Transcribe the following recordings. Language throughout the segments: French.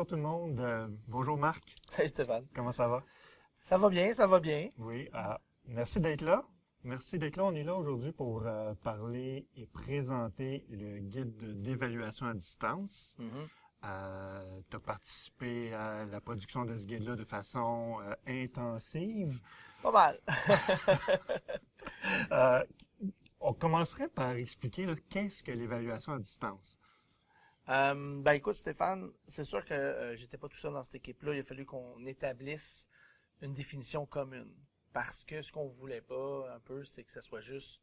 bonjour tout le monde. Bonjour Marc. Salut Stéphane. Comment ça va? Ça va bien, ça va bien. Oui. Merci d'être là. Merci d'être là. On est là aujourd'hui pour parler et présenter le guide d'évaluation à distance. Tu as participé à la production de ce guide-là de façon intensive. Pas mal. On commencerait par expliquer là, qu'est-ce que l'évaluation à distance. Écoute Stéphane, c'est sûr que j'étais pas tout seul dans cette équipe-là. Il a fallu qu'on établisse une définition commune. Parce que ce qu'on voulait pas un peu, c'est que ça soit juste,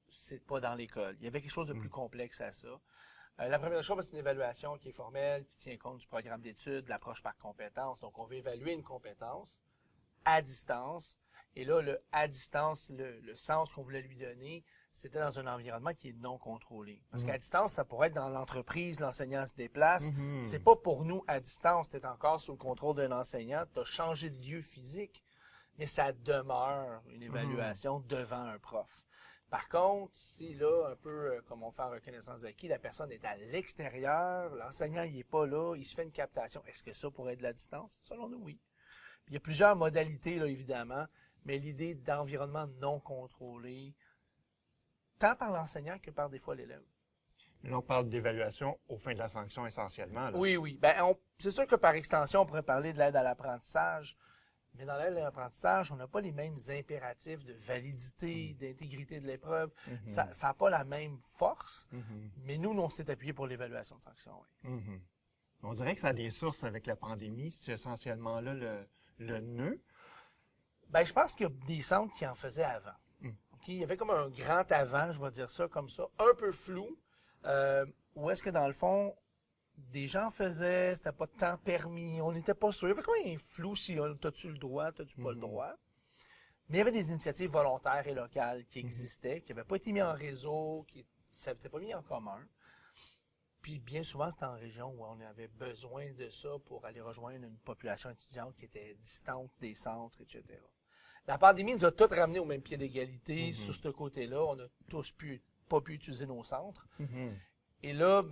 c'est pas dans l'école. Il y avait quelque chose de plus complexe à ça. La première chose, c'est une évaluation qui est formelle, qui tient compte du programme d'études, de l'approche par compétence. Donc, on veut évaluer une compétence à distance. Et là, le à distance, le sens qu'on voulait lui donner, c'était dans un environnement qui est non contrôlé. Parce qu'à distance, ça pourrait être dans l'entreprise, l'enseignant se déplace. C'est pas pour nous à distance, tu es encore sous le contrôle d'un enseignant, tu as changé de lieu physique, mais ça demeure une évaluation devant un prof. Par contre, si là, un peu comme on fait en reconnaissance d'acquis, la personne est à l'extérieur, l'enseignant il est pas là, il se fait une captation, est-ce que ça pourrait être de la distance? Selon nous, oui. Puis il y a plusieurs modalités, là, évidemment, mais l'idée d'environnement non contrôlé, tant par l'enseignant que par des fois l'élève. Là, on parle d'évaluation au fin de la sanction essentiellement. Là. Oui. C'est sûr que par extension, on pourrait parler de l'aide à l'apprentissage, mais dans l'aide à l'apprentissage, on n'a pas les mêmes impératifs de validité, d'intégrité de l'épreuve. Ça n'a pas la même force, mais nous, on s'est appuyé pour l'évaluation de sanction. Oui. On dirait que ça a des sources avec la pandémie. C'est essentiellement là le nœud. Je pense qu'il y a des centres qui en faisaient avant. Okay? Il y avait comme un grand avant, je vais dire ça comme ça, un peu flou, où est-ce que dans le fond, des gens faisaient, c'était pas tant permis, on n'était pas sûr. Il y avait comme un flou si t'as-tu le droit, t'as-tu pas le droit. Mais il y avait des initiatives volontaires et locales qui existaient, qui n'avaient pas été mis en réseau, qui ne s'étaient pas mis en commun. Puis bien souvent, c'était en région où on avait besoin de ça pour aller rejoindre une population étudiante qui était distante des centres, etc. La pandémie nous a tous ramenés au même pied d'égalité sur ce côté-là. On n'a tous pas pu utiliser nos centres. Et là,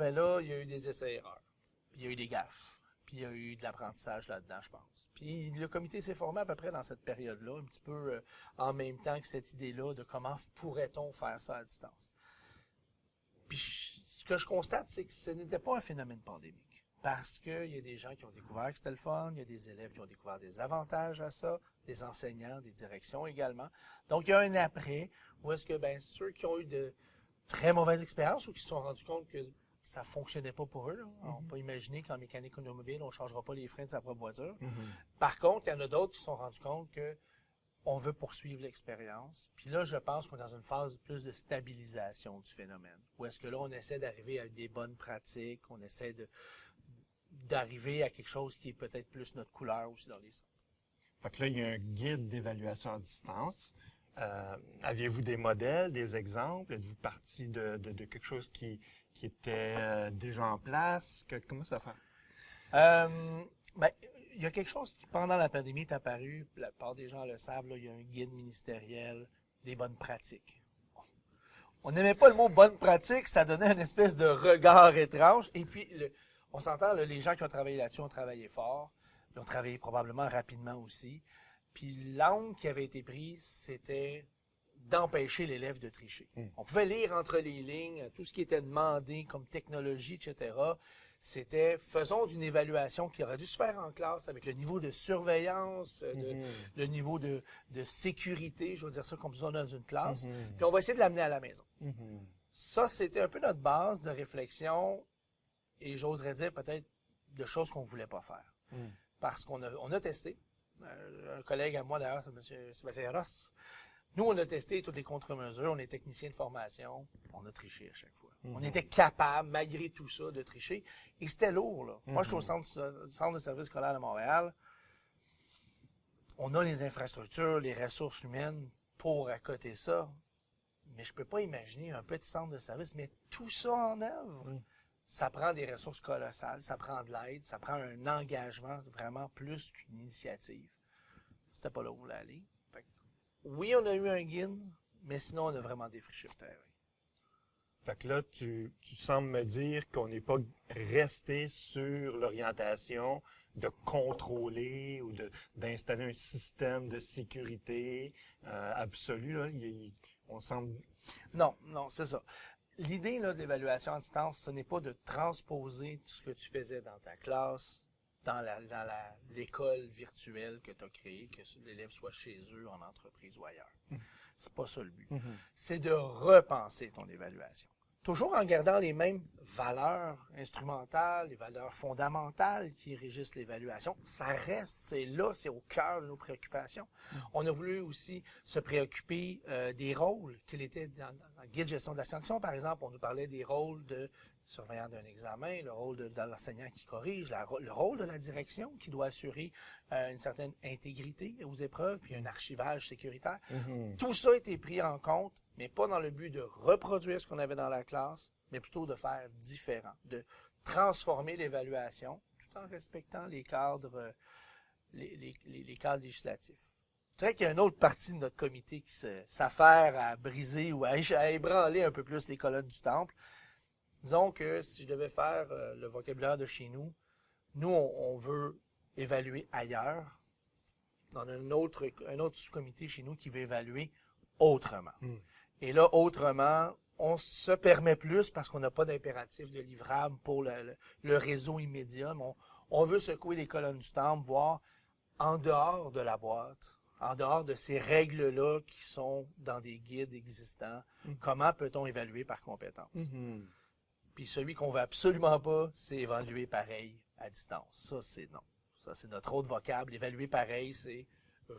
il y a eu des essais-erreurs. Puis il y a eu des gaffes. Puis il y a eu de l'apprentissage là-dedans, je pense. Puis le comité s'est formé à peu près dans cette période-là, un petit peu en même temps que cette idée-là de comment pourrait-on faire ça à distance. Puis ce que je constate, c'est que ce n'était pas un phénomène pandémique. Parce qu'il y a des gens qui ont découvert que c'était le fun, il y a des élèves qui ont découvert des avantages à ça, des enseignants, des directions également. Donc, il y a un après, où est-ce que ceux qui ont eu de très mauvaises expériences ou qui se sont rendus compte que ça fonctionnait pas pour eux, là. On peut imaginer qu'en mécanique automobile, on ne changera pas les freins de sa propre voiture. Par contre, il y en a d'autres qui se sont rendus compte que on veut poursuivre l'expérience. Puis là, je pense qu'on est dans une phase plus de stabilisation du phénomène. Où est-ce que là, on essaie d'arriver à des bonnes pratiques, on essaie d'arriver à quelque chose qui est peut-être plus notre couleur aussi dans les centres. Fait que là, il y a un guide d'évaluation à distance. Aviez-vous des modèles, des exemples? Êtes-vous parti de quelque chose qui était déjà en place? Comment ça fait? Il y a quelque chose qui, pendant la pandémie, est apparu, la plupart des gens le savent, là, il y a un guide ministériel des bonnes pratiques. On n'aimait pas le mot « bonne pratique », ça donnait une espèce de regard étrange. Et puis, on s'entend, là, les gens qui ont travaillé là-dessus ont travaillé fort, ils ont travaillé probablement rapidement aussi. Puis l'angle qui avait été prise, c'était d'empêcher l'élève de tricher. On pouvait lire entre les lignes tout ce qui était demandé comme technologie, etc., c'était faisons d'une évaluation qui aurait dû se faire en classe avec le niveau de surveillance, le niveau de sécurité, je veux dire ça comme ça dans une classe, puis on va essayer de l'amener à la maison. Ça, c'était un peu notre base de réflexion et j'oserais dire peut-être de choses qu'on ne voulait pas faire. Parce qu'on a testé. Un collègue à moi d'ailleurs, c'est M. Sébastien Ross. Nous, on a testé toutes les contre-mesures, on est technicien de formation, on a triché à chaque fois. On était capable, malgré tout ça, de tricher. Et c'était lourd, là. Moi, je suis au centre de service scolaire de Montréal. On a les infrastructures, les ressources humaines pour accoter ça. Mais je peux pas imaginer un petit centre de service, mais tout ça en œuvre. Ça prend des ressources colossales, ça prend de l'aide, ça prend un engagement vraiment plus qu'une initiative. C'était pas là où on voulait aller. Oui, on a eu un guide, mais sinon, on a vraiment défriché le terrain. Fait que là, tu sembles me dire qu'on n'est pas resté sur l'orientation de contrôler ou d'installer un système de sécurité absolu. Là. On semble... Non, c'est ça. L'idée là, de l'évaluation à distance, ce n'est pas de transposer tout ce que tu faisais dans ta classe dans l'école virtuelle que tu as créée, que l'élève soit chez eux, en entreprise ou ailleurs. C'est pas ça le but. C'est de repenser ton évaluation. Toujours en gardant les mêmes valeurs instrumentales, les valeurs fondamentales qui régissent l'évaluation. Ça reste, c'est là, c'est au cœur de nos préoccupations. On a voulu aussi se préoccuper des rôles qu'il était dans le guide de gestion de la sanction, par exemple. On nous parlait des rôles de surveillant d'un examen, le rôle de l'enseignant qui corrige, le rôle de la direction qui doit assurer une certaine intégrité aux épreuves, puis un archivage sécuritaire. Tout ça a été pris en compte, mais pas dans le but de reproduire ce qu'on avait dans la classe, mais plutôt de faire différent, de transformer l'évaluation tout en respectant les cadres, les cadres législatifs. Je dirais qu'il y a une autre partie de notre comité qui s'affaire à briser ou à ébranler un peu plus les colonnes du temple. Disons que si je devais faire le vocabulaire de chez nous, on veut évaluer ailleurs. On a un autre sous-comité chez nous qui veut évaluer autrement. Et là, autrement, on se permet plus parce qu'on n'a pas d'impératif de livrable pour le réseau immédiat. Mais on veut secouer les colonnes du temple, voir en dehors de la boîte, en dehors de ces règles-là qui sont dans des guides existants, comment peut-on évaluer par compétence? Puis celui qu'on veut absolument pas, c'est évaluer pareil à distance. Ça, c'est non. Ça, c'est notre autre vocable. Évaluer pareil, c'est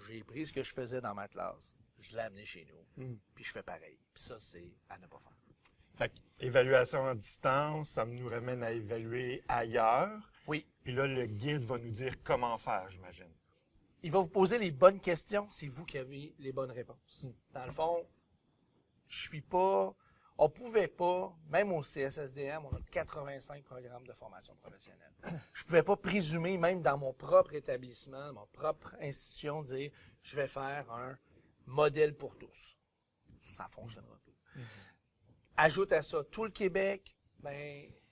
j'ai pris ce que je faisais dans ma classe, je l'ai amené chez nous, puis je fais pareil. Puis ça, c'est à ne pas faire. Fait que, évaluation à distance, ça nous ramène à évaluer ailleurs. Oui. Puis là, le guide va nous dire comment faire, j'imagine. Il va vous poser les bonnes questions, c'est vous qui avez les bonnes réponses. Dans le fond, on pouvait pas, même au CSSDM, on a 85 programmes de formation professionnelle. Je pouvais pas présumer, même dans mon propre établissement, mon propre institution, dire je vais faire un modèle pour tous. Ça fonctionnera pas. Ajoute à ça tout le Québec,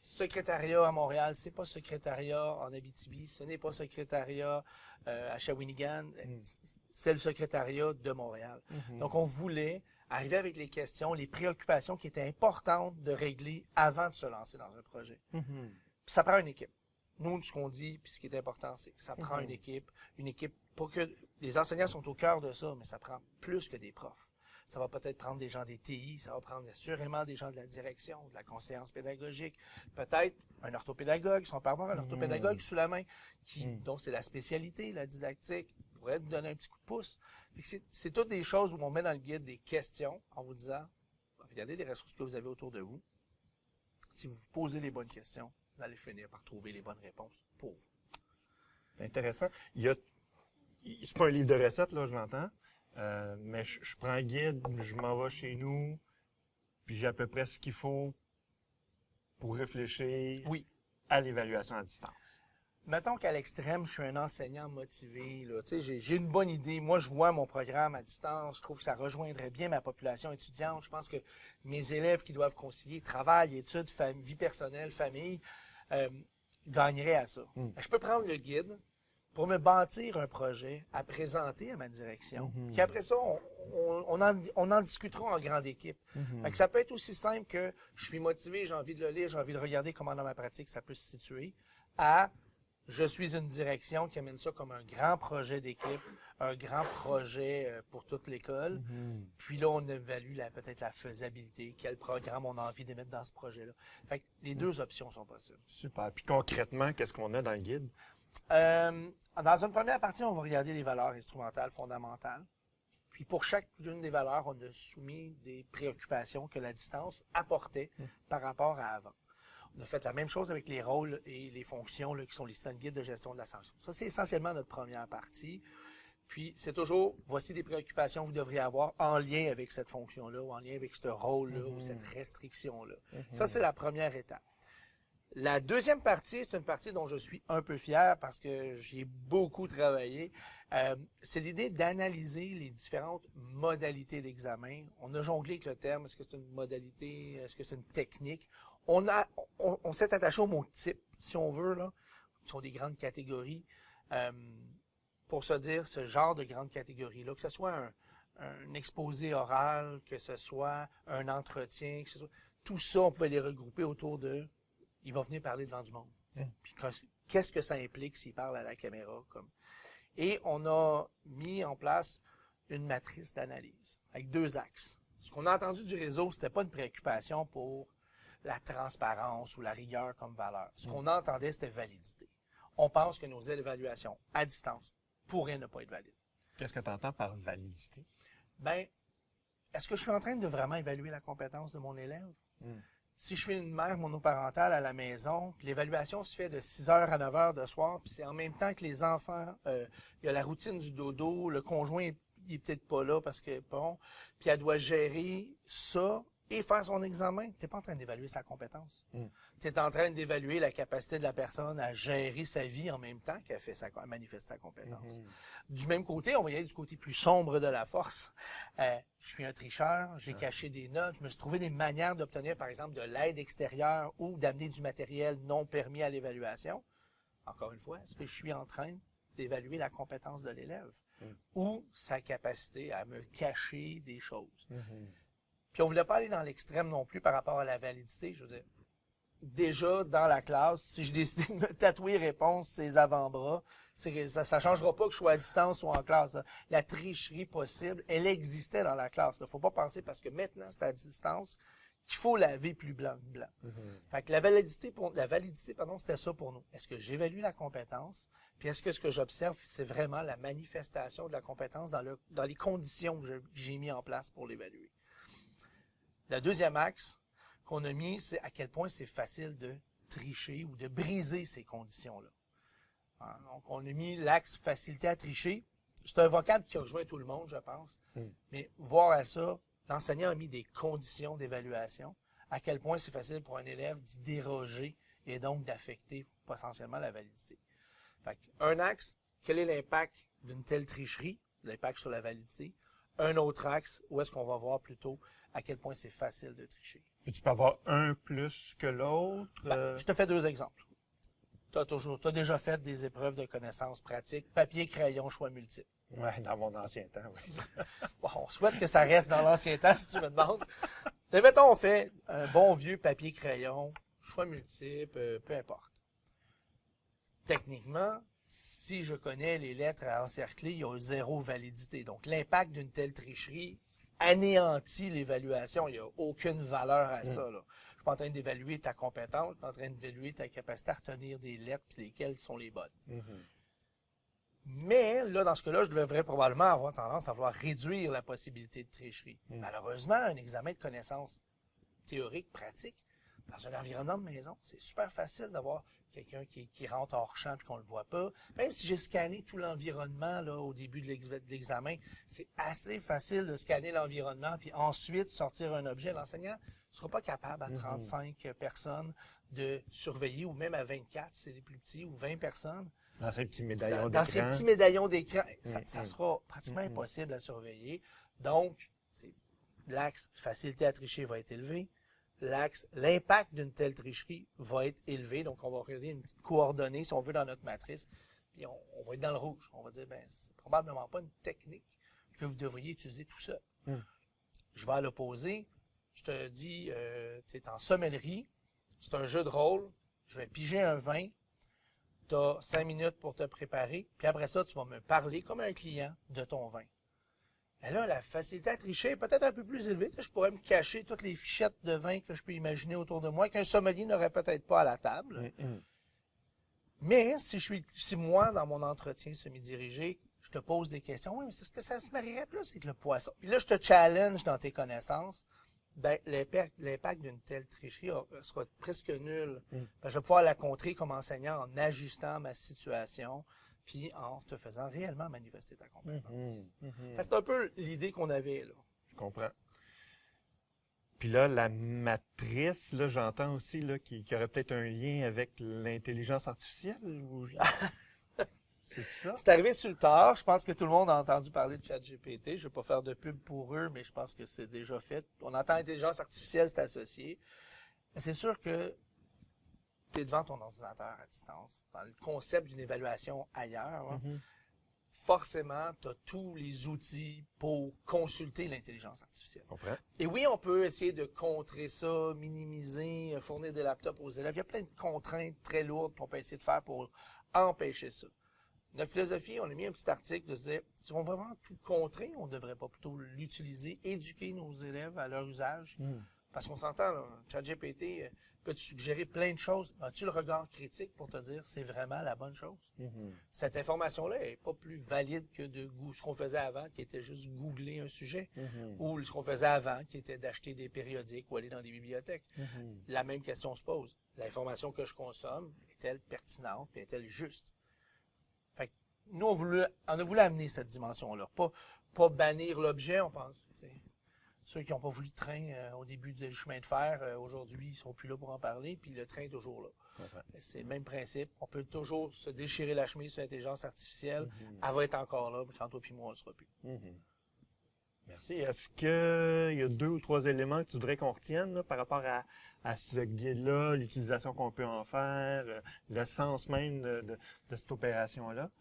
secrétariat à Montréal, c'est pas secrétariat en Abitibi, ce n'est pas secrétariat à Shawinigan, c'est le secrétariat de Montréal. Donc on voulait arriver avec les questions, les préoccupations qui étaient importantes de régler avant de se lancer dans un projet. Puis ça prend une équipe. Nous, ce qu'on dit, puis ce qui est important, c'est que ça prend une équipe pour que les enseignants sont au cœur de ça, mais ça prend plus que des profs. Ça va peut-être prendre des gens des TI, ça va prendre assurément des gens de la direction, de la conseillance pédagogique, peut-être un orthopédagogue, si on peut avoir un orthopédagogue sous la main, dont c'est la spécialité, la didactique, pourrait nous donner un petit coup de pouce. C'est toutes des choses où on met dans le guide des questions en vous disant, regardez les ressources que vous avez autour de vous. Si vous vous posez les bonnes questions, vous allez finir par trouver les bonnes réponses pour vous. Intéressant. C'est pas un livre de recettes, là, je l'entends. Mais je prends un guide, je m'en vais chez nous, puis j'ai à peu près ce qu'il faut pour réfléchir à l'évaluation à distance. Mettons qu'à l'extrême, je suis un enseignant motivé. Là. J'ai une bonne idée. Moi, je vois mon programme à distance. Je trouve que ça rejoindrait bien ma population étudiante. Je pense que mes élèves qui doivent concilier travail, études, vie personnelle, famille, gagneraient à ça. Je peux prendre le guide pour me bâtir un projet à présenter à ma direction. Puis après ça, on en discutera en grande équipe. Fait que ça peut être aussi simple que je suis motivé, j'ai envie de le lire, j'ai envie de regarder comment dans ma pratique ça peut se situer, à je suis une direction qui amène ça comme un grand projet d'équipe, un grand projet pour toute l'école. Puis là, on évalue peut-être la faisabilité, quel programme on a envie de mettre dans ce projet-là. Fait que les deux options sont possibles. Super. Puis concrètement, qu'est-ce qu'on a dans le guide? Dans une première partie, on va regarder les valeurs instrumentales fondamentales. Puis pour chacune des valeurs, on a soumis des préoccupations que la distance apportait par rapport à avant. On a fait la même chose avec les rôles et les fonctions là, qui sont listés dans le guide de gestion de la sanction. Ça, c'est essentiellement notre première partie. Puis, c'est toujours, voici des préoccupations que vous devriez avoir en lien avec cette fonction-là ou en lien avec ce rôle-là ou cette restriction-là. Ça, c'est la première étape. La deuxième partie, c'est une partie dont je suis un peu fier parce que j'y ai beaucoup travaillé. C'est l'idée d'analyser les différentes modalités d'examen. On a jonglé avec le terme, est-ce que c'est une modalité, est-ce que c'est une technique? On s'est attaché au mot type, si on veut, là, qui sont des grandes catégories, pour se dire ce genre de grandes catégories-là, que ce soit un exposé oral, que ce soit un entretien, que ce soit... Tout ça, on pouvait les regrouper autour de... Il va venir parler devant du monde. Puis qu'est-ce que ça implique s'il parle à la caméra? Et on a mis en place une matrice d'analyse avec 2 axes. Ce qu'on a entendu du réseau, c'était pas une préoccupation pour la transparence ou la rigueur comme valeur. Ce qu'on entendait, c'était validité. On pense que nos évaluations à distance pourraient ne pas être valides. Qu'est-ce que tu entends par validité? Bien, est-ce que je suis en train de vraiment évaluer la compétence de mon élève? Si je suis une mère monoparentale à la maison, l'évaluation se fait de 6h à 9h de soir, puis c'est en même temps que les enfants, il y a la routine du dodo, le conjoint, il est peut-être pas là parce que, bon, puis elle doit gérer ça et faire son examen. Tu n'es pas en train d'évaluer sa compétence. Tu es en train d'évaluer la capacité de la personne à gérer sa vie en même temps qu'elle manifeste sa compétence. Du même côté, on va y aller du côté plus sombre de la force. Je suis un tricheur, j'ai caché des notes, je me suis trouvé des manières d'obtenir, par exemple, de l'aide extérieure ou d'amener du matériel non permis à l'évaluation. Encore une fois, est-ce que je suis en train d'évaluer la compétence de l'élève ou sa capacité à me cacher des choses? Puis on voulait pas aller dans l'extrême non plus par rapport à la validité. Je veux dire, déjà dans la classe, si je décide de me tatouer réponse ses avant-bras, c'est que ça changera pas que je sois à distance ou en classe. Là. La tricherie possible, elle existait dans la classe. Il faut pas penser parce que maintenant c'est à distance qu'il faut laver plus blanc que blanc. Fait que la validité, c'était ça pour nous. Est-ce que j'évalue la compétence? Puis est-ce que ce que j'observe, c'est vraiment la manifestation de la compétence dans les conditions que j'ai mis en place pour l'évaluer? Le deuxième axe qu'on a mis, c'est à quel point c'est facile de tricher ou de briser ces conditions-là. Donc, on a mis l'axe facilité à tricher. C'est un vocable qui rejoint tout le monde, je pense. Mais voir à ça, l'enseignant a mis des conditions d'évaluation. À quel point c'est facile pour un élève d'y déroger et donc d'affecter potentiellement la validité. Fait un axe, quel est l'impact d'une telle tricherie, l'impact sur la validité? Un autre axe, où est-ce qu'on va voir plutôt à quel point c'est facile de tricher. Et tu peux avoir un plus que l'autre? Je te fais 2 exemples. Tu as déjà fait des épreuves de connaissances pratiques, papier, crayon, choix multiple. Oui, dans mon ancien temps, oui. Bon, on souhaite que ça reste dans l'ancien temps, si tu me demandes. Mais mettons, on fait un bon vieux papier, crayon, choix multiple, peu importe. Techniquement, si je connais les lettres à encercler, il y a 0 validité. Donc, l'impact d'une telle tricherie anéantit l'évaluation. Il n'y a aucune valeur à ça. Là. Je suis pas en train d'évaluer ta compétence, je suis en train d'évaluer ta capacité à retenir des lettres et lesquelles sont les bonnes. Mais, là, dans ce cas-là, je devrais probablement avoir tendance à vouloir réduire la possibilité de tricherie. Malheureusement, un examen de connaissances théoriques, pratiques, dans un environnement de maison, c'est super facile d'avoir quelqu'un qui rentre hors champ et qu'on ne le voit pas. Même si j'ai scanné tout l'environnement là au début de l'examen, c'est assez facile de scanner l'environnement puis ensuite sortir un objet. L'enseignant ne sera pas capable à 35 personnes de surveiller, ou même à 24 si c'est les plus petits, ou 20 personnes. Dans ces petits médaillons d'écran. Dans ces petits médaillons d'écran, ça sera pratiquement impossible à surveiller. Donc, l'axe facilité à tricher va être élevé. L'impact d'une telle tricherie va être élevé. Donc, on va regarder une petite coordonnée, si on veut, dans notre matrice. Puis, on va être dans le rouge. On va dire, c'est probablement pas une technique que vous devriez utiliser tout seul. Je vais à l'opposé. Je te dis, tu es en sommellerie. C'est un jeu de rôle. Je vais piger un vin. Tu as 5 minutes pour te préparer. Puis après ça, tu vas me parler comme un client de ton vin. Et là, la facilité à tricher est peut-être un peu plus élevée. Je pourrais me cacher toutes les fichettes de vin que je peux imaginer autour de moi, qu'un sommelier n'aurait peut-être pas à la table. Mais si moi, dans mon entretien semi-dirigé, je te pose des questions, oui, mais est-ce que ça se marierait plus avec le poisson? Puis là, je te challenge dans tes connaissances. Ben, l'impact d'une telle tricherie sera presque nul. Je vais pouvoir la contrer comme enseignant en ajustant ma situation puis en te faisant réellement manifester ta compétence. C'est un peu l'idée qu'on avait là. Je comprends. Puis là, la matrice, là, j'entends aussi là, qu'il y aurait peut-être un lien avec l'intelligence artificielle. Ou... C'est ça? C'est arrivé sur le tard. Je pense que tout le monde a entendu parler de ChatGPT. Je ne vais pas faire de pub pour eux, mais je pense que c'est déjà fait. On entend intelligence artificielle, c'est associé. Mais c'est sûr que tu es devant ton ordinateur à distance. Dans le concept d'une évaluation ailleurs, là, forcément, tu as tous les outils pour consulter l'intelligence artificielle. Comprends. Et oui, on peut essayer de contrer ça, minimiser, fournir des laptops aux élèves. Il y a plein de contraintes très lourdes qu'on peut essayer de faire pour empêcher ça. Notre philosophie, on a mis un petit article de se dire, si on veut vraiment tout contrer, on ne devrait pas plutôt l'utiliser, éduquer nos élèves à leur usage. Parce qu'on s'entend, là, ChatGPT peut te suggérer plein de choses. As-tu le regard critique pour te dire c'est vraiment la bonne chose? Cette information-là n'est pas plus valide que ce qu'on faisait avant, qui était juste googler un sujet, ou ce qu'on faisait avant, qui était d'acheter des périodiques ou aller dans des bibliothèques. La même question se pose. L'information que je consomme, est-elle pertinente et est-elle juste? Fait que nous, on a voulu amener cette dimension-là. Pas bannir l'objet, on pense. Ceux qui n'ont pas voulu de train au début du chemin de fer, aujourd'hui, ils sont plus là pour en parler, puis le train est toujours là. C'est le même principe. On peut toujours se déchirer la chemise sur l'intelligence artificielle. Elle va être encore là, mais quand toi puis moi, on ne le sera plus. Merci. Est-ce qu'il y a 2 ou 3 éléments que tu voudrais qu'on retienne là, par rapport à ce guide-là, l'utilisation qu'on peut en faire, le sens même de cette opération-là?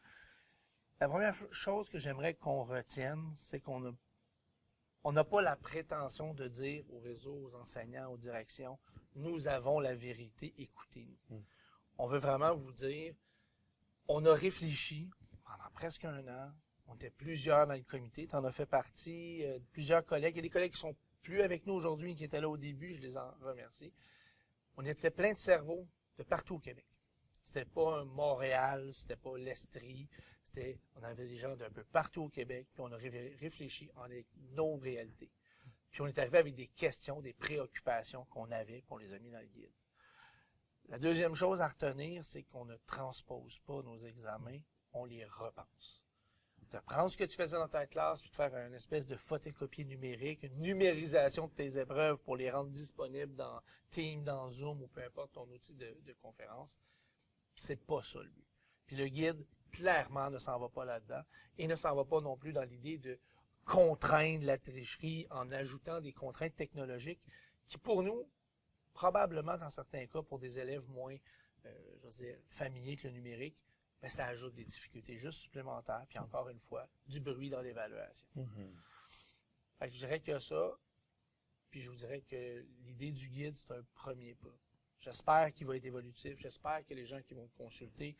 La première chose que j'aimerais qu'on retienne, c'est qu'on n'a pas la prétention de dire au réseau, aux enseignants, aux directions, nous avons la vérité, écoutez-nous. On veut vraiment vous dire, on a réfléchi pendant presque 1 an, on était plusieurs dans le comité, tu en as fait partie, plusieurs collègues, il y a des collègues qui sont plus avec nous aujourd'hui, qui étaient là au début, je les en remercie. On était plein de cerveaux de partout au Québec. C'était pas un Montréal, c'était pas l'Estrie, on avait des gens d'un peu partout au Québec, puis on a réfléchi en nos réalités. Puis on est arrivé avec des questions, des préoccupations qu'on avait, puis on les a mis dans le guide. La deuxième chose à retenir, c'est qu'on ne transpose pas nos examens, on les repense. De prendre ce que tu faisais dans ta classe, puis de faire une espèce de photocopie numérique, une numérisation de tes épreuves pour les rendre disponibles dans Teams, dans Zoom ou peu importe ton outil de conférence, c'est pas ça le but. Puis le guide, clairement, ne s'en va pas là-dedans et ne s'en va pas non plus dans l'idée de contraindre la tricherie en ajoutant des contraintes technologiques qui, pour nous, probablement dans certains cas, pour des élèves moins, familiers que le numérique, ben, ça ajoute des difficultés juste supplémentaires, puis encore une fois, du bruit dans l'évaluation. Fait que je dirais que ça, puis je vous dirais que l'idée du guide, c'est un premier pas. J'espère qu'il va être évolutif, j'espère que les gens qui vont le consulter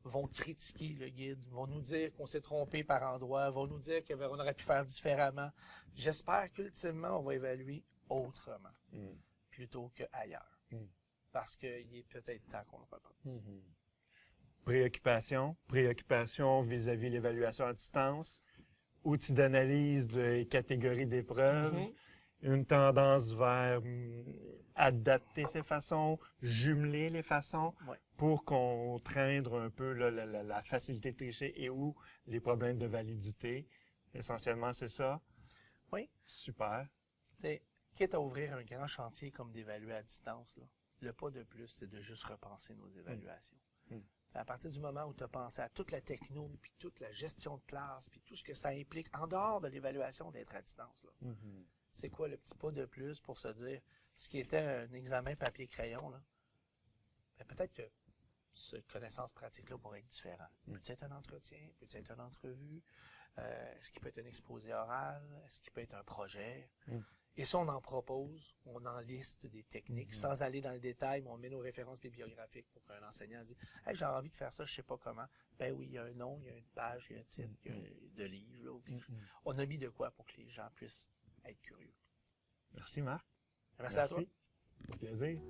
vont critiquer le guide, vont nous dire qu'on s'est trompé par endroit, vont nous dire qu'on aurait pu faire différemment. J'espère qu'ultimement, on va évaluer autrement, plutôt qu'ailleurs. Parce qu'il est peut-être temps qu'on le repense. Préoccupation vis-à-vis de l'évaluation à distance, outils d'analyse des catégories d'épreuves, une tendance vers adapter ces façons, jumeler les façons pour contraindre un peu là, la facilité de tricher et ou les problèmes de validité. Essentiellement, c'est ça. Oui. Super. Quitte à ouvrir un grand chantier comme d'évaluer à distance, là, le pas de plus, c'est de juste repenser nos évaluations. À partir du moment où tu as pensé à toute la techno, puis toute la gestion de classe, puis tout ce que ça implique, en dehors de l'évaluation d'être à distance, là, c'est quoi le petit pas de plus pour se dire, ce qui était un examen papier-crayon, là, ben peut-être que cette connaissance pratique-là pourrait être différent. Peut-être un entretien, peut-être une entrevue, est-ce qu'il peut être un exposé oral, est-ce qu'il peut être un projet? Et ça, on en propose, on en liste des techniques, sans aller dans le détail, mais on met nos références bibliographiques pour qu'un enseignant dise « Hey, j'ai envie de faire ça, je sais pas comment. » Ben oui, il y a un nom, il y a une page, il y a un titre, il y a de livre, là, ou quelque chose. On a mis de quoi pour que les gens puissent être curieux. Merci, Marc. Merci à toi. Plaisir.